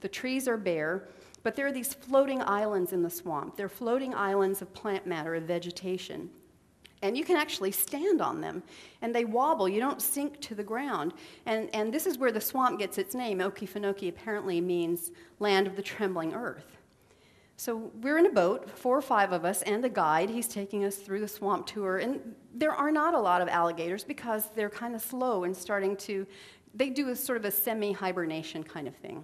The trees are bare, but there are these floating islands in the swamp. They're floating islands of plant matter, of vegetation. And you can actually stand on them, and they wobble. You don't sink to the ground. And this is where the swamp gets its name. Okefenokee apparently means land of the trembling earth. So we're in a boat, 4 or 5 of us, and a guide. He's taking us through the swamp tour. And there are not a lot of alligators because they're kind of slow and they do a sort of a semi-hibernation kind of thing.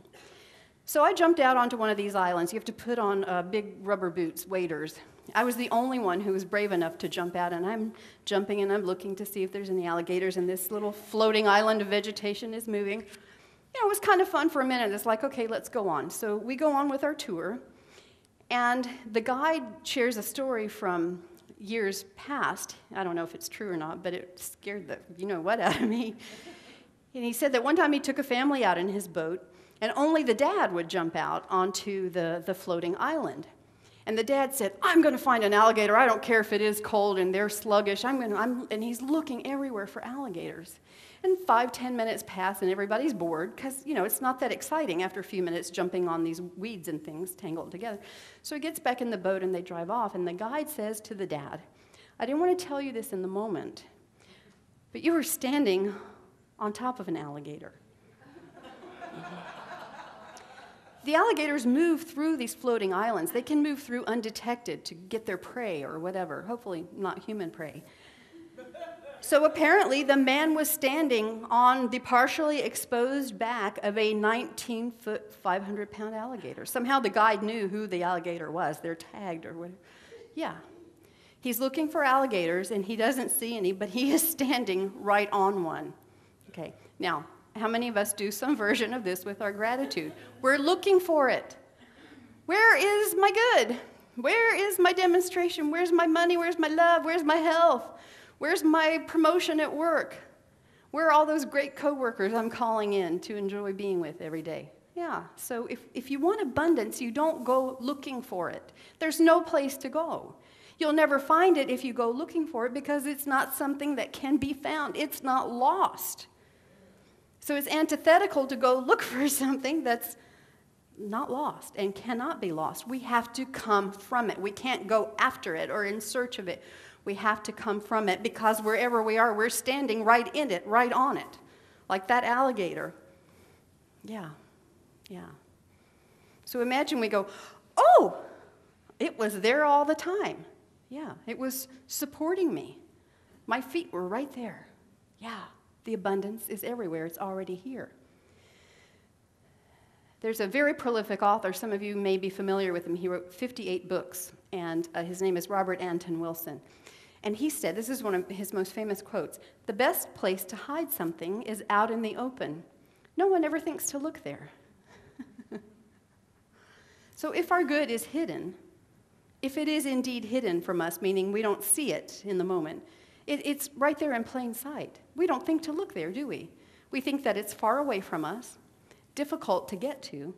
So I jumped out onto one of these islands. You have to put on big rubber boots, waders. I was the only one who was brave enough to jump out, and I'm jumping and I'm looking to see if there's any alligators, and this little floating island of vegetation is moving. It was kind of fun for a minute. It's like, okay, let's go on. So we go on with our tour, and the guide shares a story from years past. I don't know if it's true or not, but it scared the you-know-what out of me. And he said that one time he took a family out in his boat, and only the dad would jump out onto the floating island. And the dad said, I'm going to find an alligator. I don't care if it is cold and they're sluggish. And he's looking everywhere for alligators. And 5-10 minutes pass, and everybody's bored because, it's not that exciting after a few minutes jumping on these weeds and things tangled together. So he gets back in the boat, and they drive off. And the guide says to the dad, I didn't want to tell you this in the moment, but you were standing on top of an alligator. The alligators move through these floating islands. They can move through undetected to get their prey or whatever, hopefully not human prey. So apparently the man was standing on the partially exposed back of a 19-foot, 500-pound alligator. Somehow the guide knew who the alligator was. They're tagged or whatever. Yeah. He's looking for alligators, and he doesn't see any, but he is standing right on one. Okay, now, how many of us do some version of this with our gratitude? We're looking for it. Where is my good? Where is my demonstration? Where's my money? Where's my love? Where's my health? Where's my promotion at work? Where are all those great coworkers I'm calling in to enjoy being with every day? Yeah, so if you want abundance, you don't go looking for it. There's no place to go. You'll never find it if you go looking for it because it's not something that can be found. It's not lost. So it's antithetical to go look for something that's not lost and cannot be lost. We have to come from it. We can't go after it or in search of it. We have to come from it because wherever we are, we're standing right in it, right on it, like that alligator. Yeah. So imagine we go, oh, it was there all the time. Yeah, it was supporting me. My feet were right there. Yeah. The abundance is everywhere. It's already here. There's a very prolific author. Some of you may be familiar with him. He wrote 58 books, and his name is Robert Anton Wilson. And he said, this is one of his most famous quotes, the best place to hide something is out in the open. No one ever thinks to look there. So if our good is hidden, if it is indeed hidden from us, meaning we don't see it in the moment, it's right there in plain sight. We don't think to look there, do we? We think that it's far away from us, difficult to get to,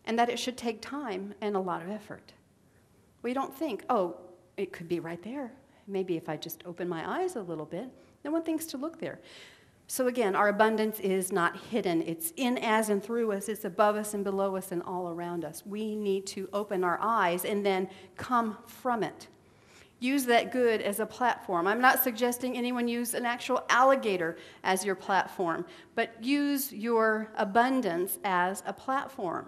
and that it should take time and a lot of effort. We don't think, oh, it could be right there. Maybe if I just open my eyes a little bit. No one thinks to look there. So again, our abundance is not hidden. It's in, as, and through us. It's above us and below us and all around us. We need to open our eyes and then come from it. Use that good as a platform. I'm not suggesting anyone use an actual alligator as your platform, but use your abundance as a platform.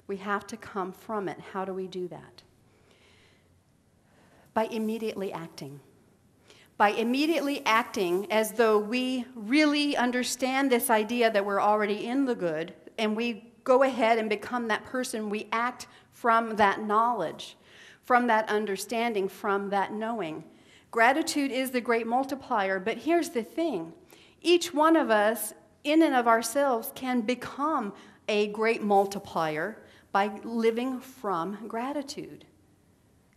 We have to come from it. How do we do that? By immediately acting. By immediately acting as though we really understand this idea that we're already in the good, and we go ahead and become that person. We act from that knowledge, from that understanding, from that knowing. Gratitude is the great multiplier, but here's the thing. Each one of us, in and of ourselves, can become a great multiplier by living from gratitude.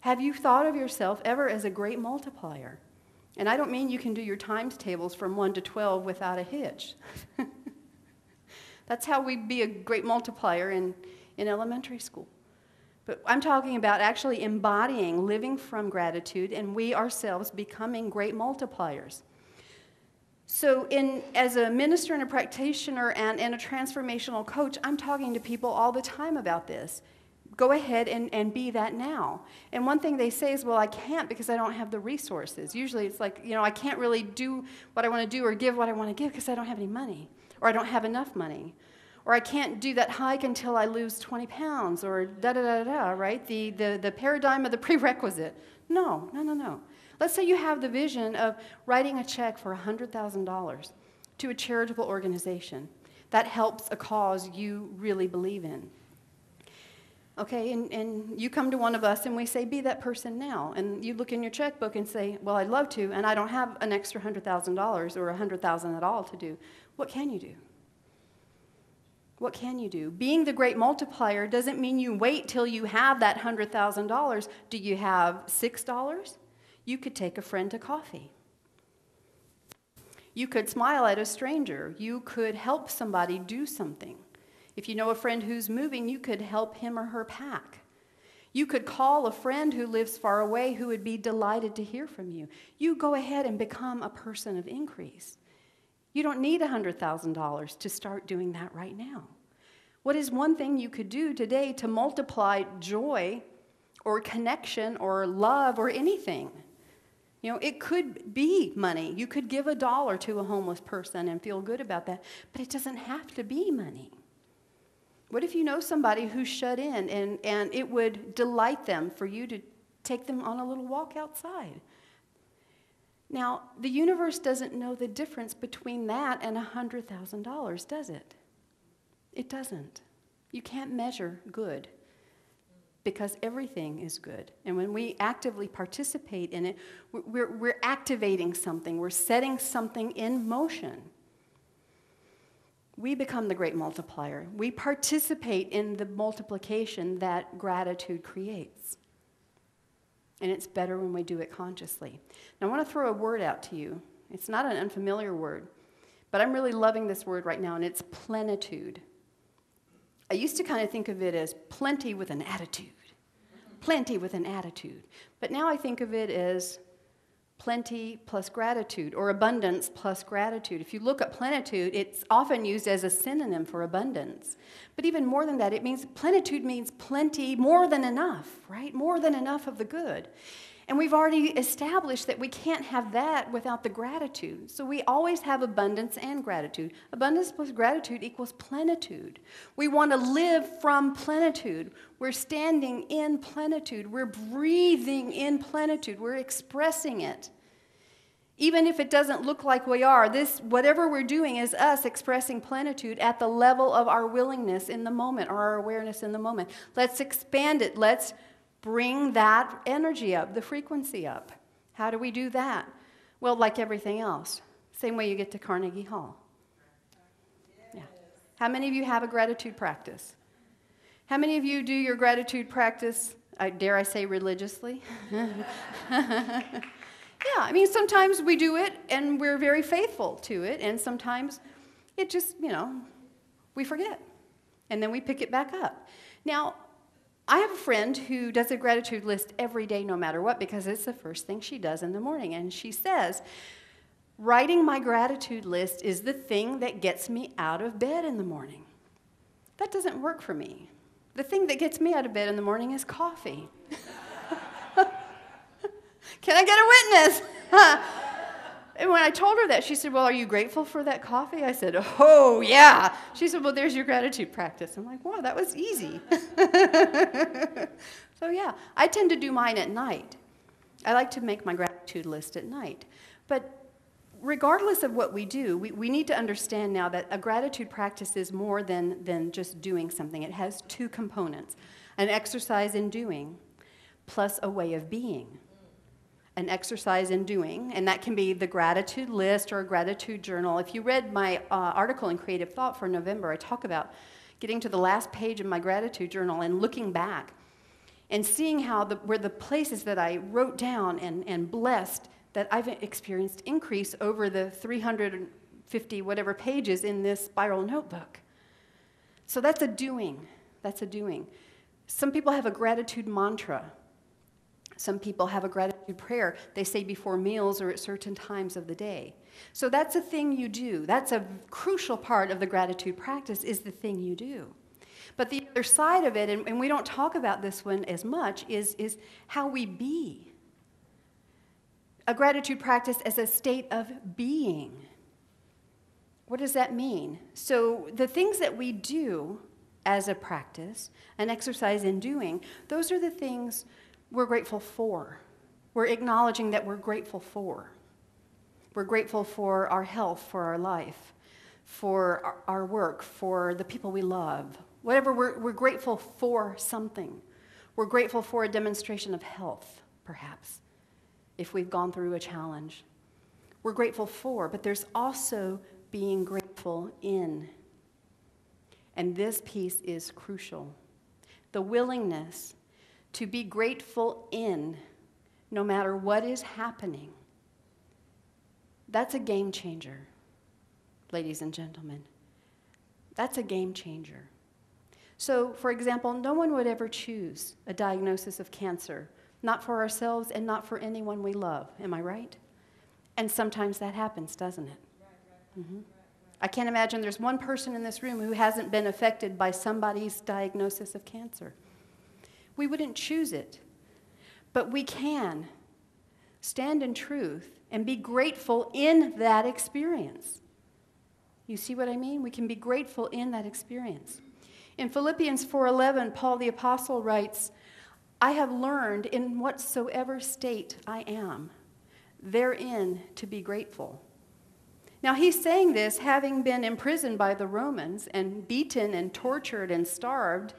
Have you thought of yourself ever as a great multiplier? And I don't mean you can do your times tables from 1 to 12 without a hitch. That's how we be a great multiplier in elementary school. But I'm talking about actually embodying, living from gratitude, and we ourselves becoming great multipliers. So as a minister and a practitioner and a transformational coach, I'm talking to people all the time about this. Go ahead and be that now. And one thing they say is, well, I can't because I don't have the resources. Usually it's like, I can't really do what I want to do or give what I want to give because I don't have any money, or I don't have enough money, or I can't do that hike until I lose 20 pounds, or da-da-da-da, right? The paradigm of the prerequisite. No. Let's say you have the vision of writing a check for $100,000 to a charitable organization that helps a cause you really believe in. Okay, and you come to one of us and we say, be that person now. And you look in your checkbook and say, well, I'd love to, and I don't have an extra $100,000 or $100,000 at all to do. What can you do? What can you do? Being the great multiplier doesn't mean you wait till you have that $100,000. Do you have $6? You could take a friend to coffee. You could smile at a stranger. You could help somebody do something. If you know a friend who's moving, you could help him or her pack. You could call a friend who lives far away who would be delighted to hear from you. You go ahead and become a person of increase. You don't need $100,000 to start doing that right now. What is one thing you could do today to multiply joy or connection or love or anything? It could be money. You could give $1 to a homeless person and feel good about that, but it doesn't have to be money. What if you know somebody who's shut in and it would delight them for you to take them on a little walk outside? Now, the universe doesn't know the difference between that and $100,000, does it? It doesn't. You can't measure good because everything is good. And when we actively participate in it, we're activating something. We're setting something in motion. We become the great multiplier. We participate in the multiplication that gratitude creates. And it's better when we do it consciously. Now, I want to throw a word out to you. It's not an unfamiliar word, but I'm really loving this word right now, and it's plenitude. I used to kind of think of it as plenty with an attitude. Plenty with an attitude. But now I think of it as plenty plus gratitude, or abundance plus gratitude. If you look at plenitude, it's often used as a synonym for abundance. But even more than that, plenitude means plenty, more than enough, right? More than enough of the good. And we've already established that we can't have that without the gratitude. So we always have abundance and gratitude. Abundance plus gratitude equals plenitude. We want to live from plenitude. We're standing in plenitude. We're breathing in plenitude. We're expressing it. Even if it doesn't look like we are, whatever we're doing is us expressing plenitude at the level of our willingness in the moment, or our awareness in the moment. Let's expand it. Let's bring that energy up, the frequency up. How do we do that? Well, like everything else, same way you get to Carnegie Hall. Yeah. How many of you have a gratitude practice? How many of you do your gratitude practice, dare I say, religiously? Yeah, sometimes we do it and we're very faithful to it, and sometimes it just, we forget, and then we pick it back up. Now, I have a friend who does a gratitude list every day no matter what, because it's the first thing she does in the morning. And she says, writing my gratitude list is the thing that gets me out of bed in the morning. That doesn't work for me. The thing that gets me out of bed in the morning is coffee. Can I get a witness? And when I told her that, she said, well, are you grateful for that coffee? I said, oh, yeah. She said, well, there's your gratitude practice. I'm like, wow, that was easy. So, yeah, I tend to do mine at night. I like to make my gratitude list at night. But regardless of what we do, we need to understand now that a gratitude practice is more than just doing something. It has two components, an exercise in doing plus a way of being. An exercise in doing, and that can be the gratitude list or a gratitude journal. If you read my article in Creative Thought for November, I talk about getting to the last page of my gratitude journal and looking back and seeing where the places that I wrote down and blessed that I've experienced increase over the 350 whatever pages in this spiral notebook. So that's a doing. That's a doing. Some people have a gratitude mantra. Some people have a gratitude prayer they say before meals or at certain times of the day. So that's a thing you do. That's a crucial part of the gratitude practice, is the thing you do. But the other side of it, and we don't talk about this one as much, is how we be. A gratitude practice as a state of being. What does that mean? So the things that we do as a practice, an exercise in doing, those are the things we're grateful for. We're acknowledging that we're grateful for. We're grateful for our health, for our life, for our work, for the people we love. Whatever, we're grateful for something. We're grateful for a demonstration of health, perhaps, if we've gone through a challenge. We're grateful for, but there's also being grateful in. And this piece is crucial. The willingness to be grateful in, no matter what is happening. That's a game changer, ladies and gentlemen. That's a game changer. So, for example, no one would ever choose a diagnosis of cancer, not for ourselves and not for anyone we love. Am I right? And sometimes that happens, doesn't it? Mm-hmm. I can't imagine there's one person in this room who hasn't been affected by somebody's diagnosis of cancer. We wouldn't choose it, but we can stand in truth and be grateful in that experience. You see what I mean? We can be grateful in that experience. In Philippians 4:11, Paul the Apostle writes, I have learned in whatsoever state I am, therein to be grateful. Now he's saying this having been imprisoned by the Romans and beaten and tortured and starved.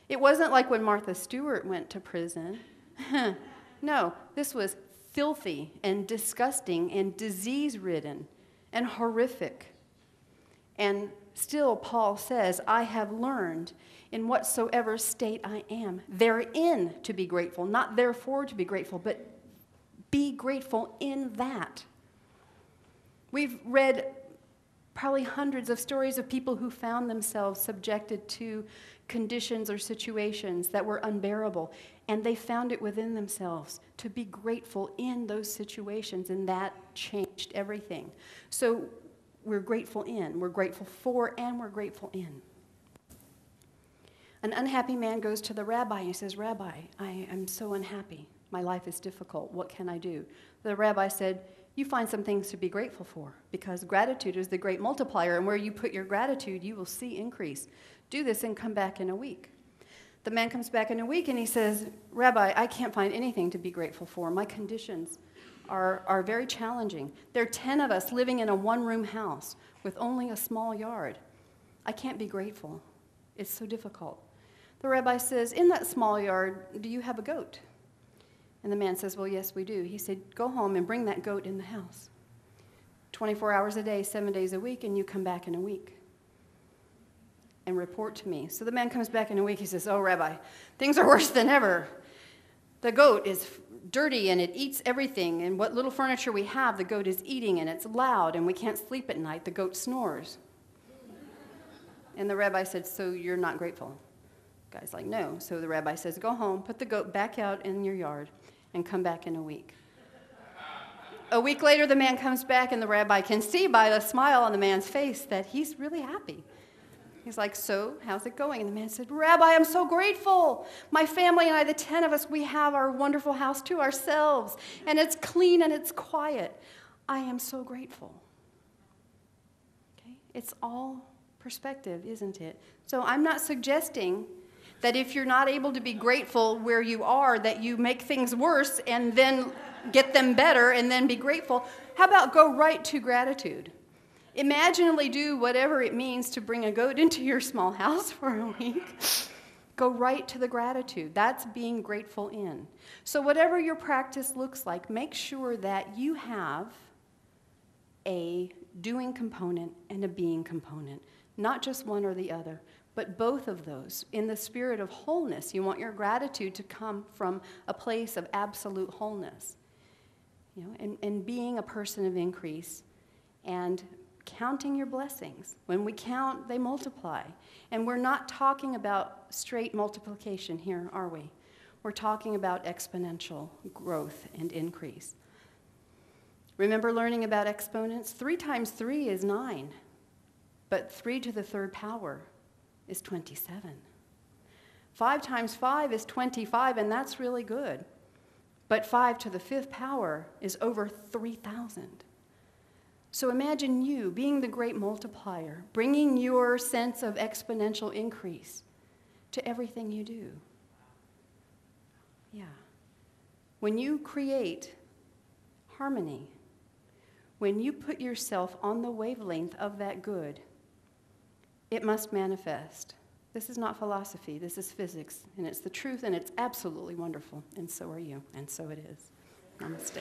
It wasn't like when Martha Stewart went to prison. No, this was filthy and disgusting and disease-ridden and horrific. And still Paul says, I have learned in whatsoever state I am, therein to be grateful, not therefore to be grateful, but be grateful in that. We've read probably hundreds of stories of people who found themselves subjected to conditions or situations that were unbearable, and they found it within themselves to be grateful in those situations, and that changed everything. So we're grateful in, we're grateful for, and we're grateful in. An unhappy man goes to the rabbi and he says, Rabbi, I am so unhappy. My life is difficult. What can I do? The rabbi said, you find some things to be grateful for, because gratitude is the great multiplier, and where you put your gratitude, you will see increase. Do this and come back in a week. The man comes back in a week and he says, Rabbi, I can't find anything to be grateful for. My conditions are very challenging. There are 10 of us living in a one-room house with only a small yard. I can't be grateful. It's so difficult. The rabbi says, in that small yard, do you have a goat? And the man says, well, yes, we do. He said, go home and bring that goat in the house. 24 hours a day, 7 days a week, and you come back in a week and report to me. So the man comes back in a week. He says, oh, Rabbi, things are worse than ever. The goat is dirty, and it eats everything. And what little furniture we have, the goat is eating, and it's loud, and we can't sleep at night. The goat snores. And the rabbi said, so you're not grateful? The guy's like, no. So the rabbi says, go home, put the goat back out in your yard, and come back in a week. A week later, the man comes back, and the rabbi can see by the smile on the man's face that he's really happy. He's like, so, how's it going? And the man said, Rabbi, I'm so grateful. My family and I, the 10 of us, we have our wonderful house to ourselves, and it's clean and it's quiet. I am so grateful. Okay? It's all perspective, isn't it? So I'm not suggesting that if you're not able to be grateful where you are, that you make things worse and then get them better and then be grateful. How about go right to gratitude? Imaginally do whatever it means to bring a goat into your small house for a week. Go right to the gratitude. That's being grateful in. So whatever your practice looks like, make sure that you have a doing component and a being component, not just one or the other, but both of those in the spirit of wholeness. You want your gratitude to come from a place of absolute wholeness, and being a person of increase and counting your blessings. When we count, they multiply. And we're not talking about straight multiplication here, are we? we're talking about exponential growth and increase. Remember learning about exponents? 3 times 3 is 9, but 3 to the third power is 27. 5 times 5 is 25, and that's really good. But 5 to the fifth power is over 3,000. So imagine you being the great multiplier, bringing your sense of exponential increase to everything you do. Yeah. When you create harmony, when you put yourself on the wavelength of that good, it must manifest. This is not philosophy, this is physics, and it's the truth, and it's absolutely wonderful, and so are you, and so it is. Namaste.